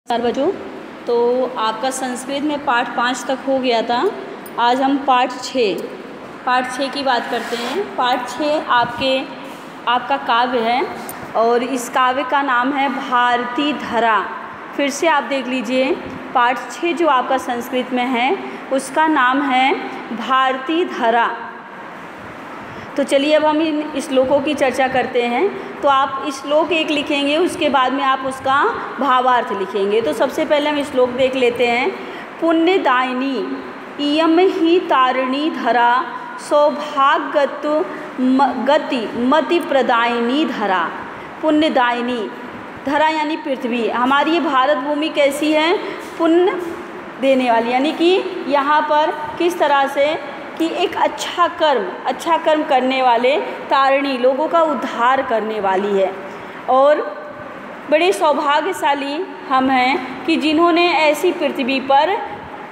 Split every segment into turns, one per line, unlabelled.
बच्चों, तो आपका संस्कृत में पाठ 5 तक हो गया था। आज हम पाठ 6 की बात करते हैं। पाठ 6 आपका काव्य है और इस काव्य का नाम है भारती धरा। फिर से आप देख लीजिए, पाठ 6 जो आपका संस्कृत में है उसका नाम है भारती धरा। तो चलिए अब हम इन श्लोकों की चर्चा करते हैं। तो आप श्लोक एक लिखेंगे, उसके बाद में आप उसका भावार्थ लिखेंगे। तो सबसे पहले हम श्लोक देख लेते हैं। पुण्यदायिनी इयम ही तारिणी धरा, सौभाग्यतु गति मति प्रदायिनी धरा। पुण्यदायिनी धरा यानी पृथ्वी। हमारी ये भारत भूमि कैसी है? पुण्य देने वाली, यानी कि यहाँ पर किस तरह से कि एक अच्छा कर्म करने वाले तारिणी, लोगों का उद्धार करने वाली है। और बड़े सौभाग्यशाली हम हैं कि जिन्होंने ऐसी पृथ्वी पर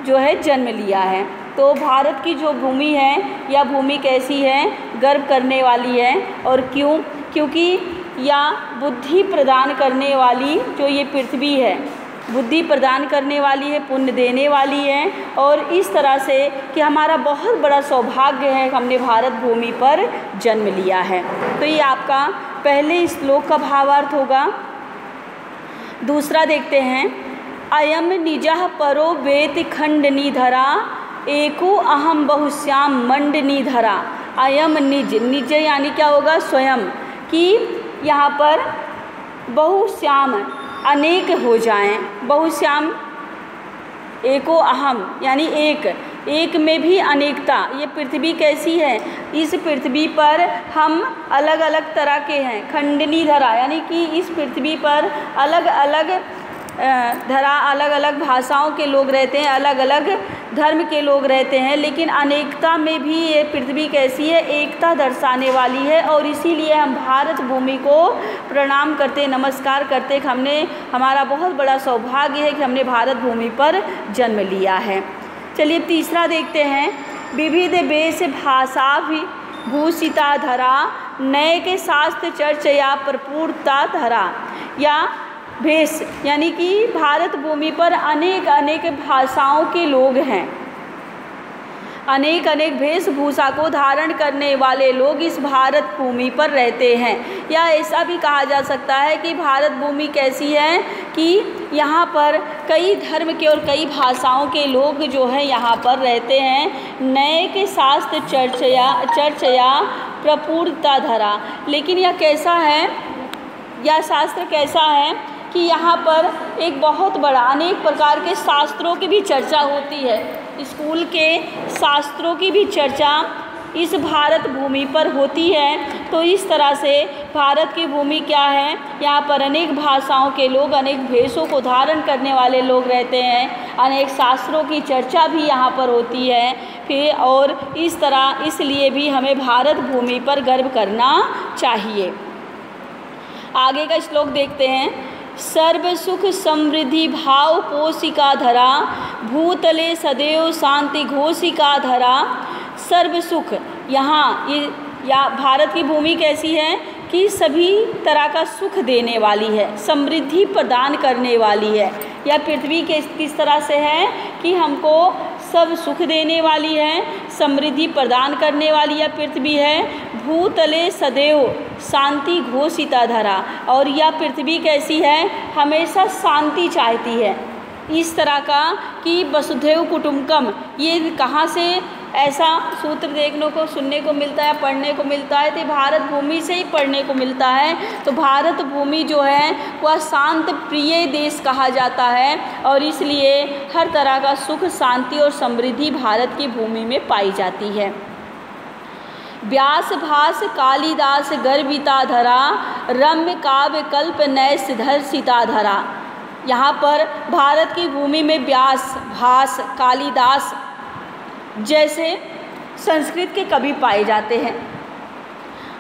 जो है जन्म लिया है। तो भारत की जो भूमि है, यह भूमि कैसी है? गर्व करने वाली है। और क्यों? क्योंकि यह बुद्धि प्रदान करने वाली जो ये पृथ्वी है, बुद्धि प्रदान करने वाली है, पुण्य देने वाली है। और इस तरह से कि हमारा बहुत बड़ा सौभाग्य है कि हमने भारत भूमि पर जन्म लिया है। तो ये आपका पहले श्लोक का भावार्थ होगा। दूसरा देखते हैं। अयम निजः परो वेति खंडनी धरा, एको अहम बहुश्याम मंडनी धरा। अयम निज यानी क्या होगा? स्वयं। कि यहाँ पर बहुश्याम अनेक हो जाएं। बहुश्याम एको अहम यानी एक में भी अनेकता। ये पृथ्वी कैसी है? इस पृथ्वी पर हम अलग अलग तरह के हैं। खंडनी धरा यानी कि इस पृथ्वी पर अलग अलग धरा, अलग अलग भाषाओं के लोग रहते हैं, अलग अलग धर्म के लोग रहते हैं, लेकिन अनेकता में भी ये पृथ्वी कैसी है? एकता दर्शाने वाली है। और इसीलिए हम भारत भूमि को प्रणाम करते, नमस्कार करते कि हमारा बहुत बड़ा सौभाग्य है कि हमने भारत भूमि पर जन्म लिया है। चलिए तीसरा देखते हैं। विविध वेश भाषा भूषिता धरा, नैके शास्त्र चर्चया प्रपूर्ता धरा। या भेष यानी कि भारत भूमि पर अनेक अनेक भाषाओं के लोग हैं, अनेक अनेक वेशभूषा को धारण करने वाले लोग इस भारत भूमि पर रहते हैं। या ऐसा भी कहा जा सकता है कि भारत भूमि कैसी है कि यहाँ पर कई धर्म के और कई भाषाओं के लोग जो है यहाँ पर रहते हैं। नए के शास्त्र चर्चया प्रपूर्ता धरा। लेकिन यह कैसा है? यह शास्त्र कैसा है कि यहाँ पर एक बहुत बड़ा अनेक प्रकार के शास्त्रों की भी चर्चा होती है। स्कूल के शास्त्रों की भी चर्चा इस भारत भूमि पर होती है। तो इस तरह से भारत की भूमि क्या है? यहाँ पर अनेक भाषाओं के लोग, अनेक भेषों को धारण करने वाले लोग रहते हैं। अनेक शास्त्रों की चर्चा भी यहाँ पर होती है। फिर और इस तरह इसलिए भी हमें भारत भूमि पर गर्व करना चाहिए। आगे का श्लोक देखते हैं। सर्व सुख समृद्धि भाव पोषिका धरा, भूतले सदैव शांति घोषिका धरा। सर्व सुख, यहाँ या भारत की भूमि कैसी है कि सभी तरह का सुख देने वाली है, समृद्धि प्रदान करने वाली है। यह पृथ्वी किस तरह से है कि हमको सब सुख देने वाली है, समृद्धि प्रदान करने वाली यह पृथ्वी है। भूतले सदैव शांति घोषिता धरा। और यह पृथ्वी कैसी है? हमेशा शांति चाहती है। इस तरह का कि वसुधैव कुटुम्बकम, ये कहाँ से ऐसा सूत्र देखने को, सुनने को मिलता है, पढ़ने को मिलता है? तो भारत भूमि से ही पढ़ने को मिलता है। तो भारत भूमि जो है वह शांत प्रिय देश कहा जाता है। और इसलिए हर तरह का सुख, शांति और समृद्धि भारत की भूमि में पाई जाती है। व्यास भास कालिदास गर्विता धरा, रम्य काव्य कल्प नैस धर्षिता धरा। यहाँ पर भारत की भूमि में व्यास, भास, कालिदास जैसे संस्कृत के कवि पाए जाते हैं।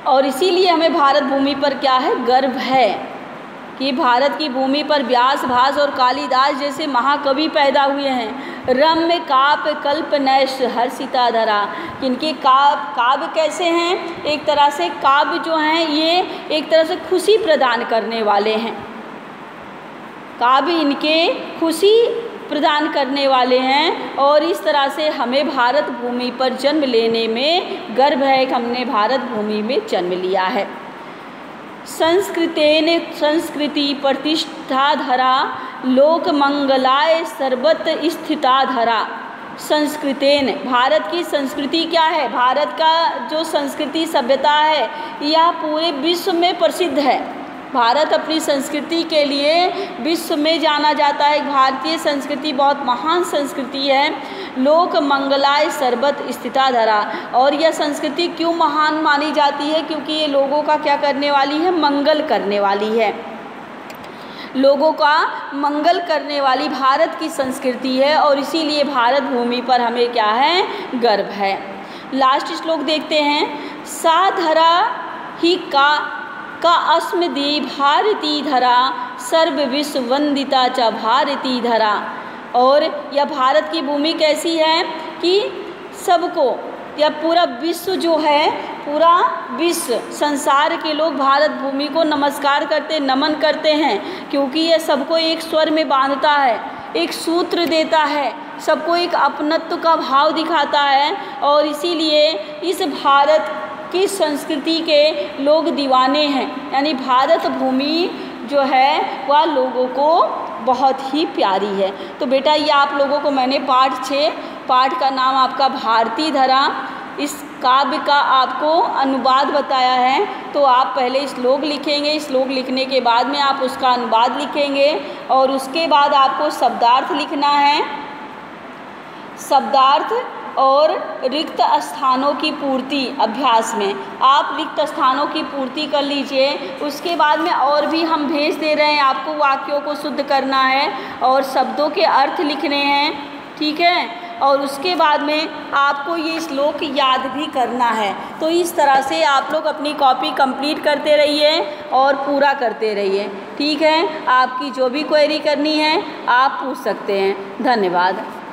और इसीलिए हमें भारत भूमि पर क्या है? गर्व है कि भारत की भूमि पर व्यास, भास और कालिदास जैसे महाकवि पैदा हुए हैं। रम्य काव्य कल्प नैश हर्षिता धरा। इनके काव्य कैसे हैं? एक तरह से काव्य जो हैं ये एक तरह से खुशी प्रदान करने वाले हैं। काव्य इनके खुशी प्रदान करने वाले हैं और इस तरह से हमें भारत भूमि पर जन्म लेने में गर्व है कि हमने भारत भूमि में जन्म लिया है। संस्कृतेन संस्कृति प्रतिष्ठा धरा लोक मंगलाय सर्वत स्थिता धरा। संस्कृतेन, भारत की संस्कृति क्या है? भारत का जो संस्कृति सभ्यता है यह पूरे विश्व में प्रसिद्ध है। भारत अपनी संस्कृति के लिए विश्व में जाना जाता है। भारतीय संस्कृति बहुत महान संस्कृति है। लोक मंगलाय सर्वत स्थिता धरा। और यह संस्कृति क्यों महान मानी जाती है? क्योंकि ये लोगों का क्या करने वाली है? मंगल करने वाली है। लोगों का मंगल करने वाली भारत की संस्कृति है और इसीलिए भारत भूमि पर हमें क्या है? गर्व है। लास्ट श्लोक देखते हैं। सा धरा ही का अस्मदी भारती धरा सर्व विश्व वंदिता च भारती धरा। और यह भारत की भूमि कैसी है कि सबको, या पूरा विश्व जो है, पूरा विश्व, संसार के लोग भारत भूमि को नमस्कार करते, नमन करते हैं, क्योंकि यह सबको एक स्वर में बांधता है, एक सूत्र देता है, सबको एक अपनत्व का भाव दिखाता है। और इसीलिए इस भारत की संस्कृति के लोग दीवाने हैं। यानी भारत भूमि जो है वह लोगों को बहुत ही प्यारी है। तो बेटा ये आप लोगों को मैंने पाठ 6, पाठ का नाम आपका भारती धरा, इस काव्य का आपको अनुवाद बताया है। तो आप पहले श्लोक लिखेंगे, श्लोक लिखने के बाद में आप उसका अनुवाद लिखेंगे और उसके बाद आपको शब्दार्थ लिखना है। शब्दार्थ और रिक्त स्थानों की पूर्ति अभ्यास में आप रिक्त स्थानों की पूर्ति कर लीजिए। उसके बाद में और भी हम भेज दे रहे हैं, आपको वाक्यों को शुद्ध करना है और शब्दों के अर्थ लिखने हैं, ठीक है। और उसके बाद में आपको ये श्लोक याद भी करना है। तो इस तरह से आप लोग अपनी कॉपी कंप्लीट करते रहिए और पूरा करते रहिए, ठीक है। आपकी जो भी क्वेरी करनी है आप पूछ सकते हैं। धन्यवाद।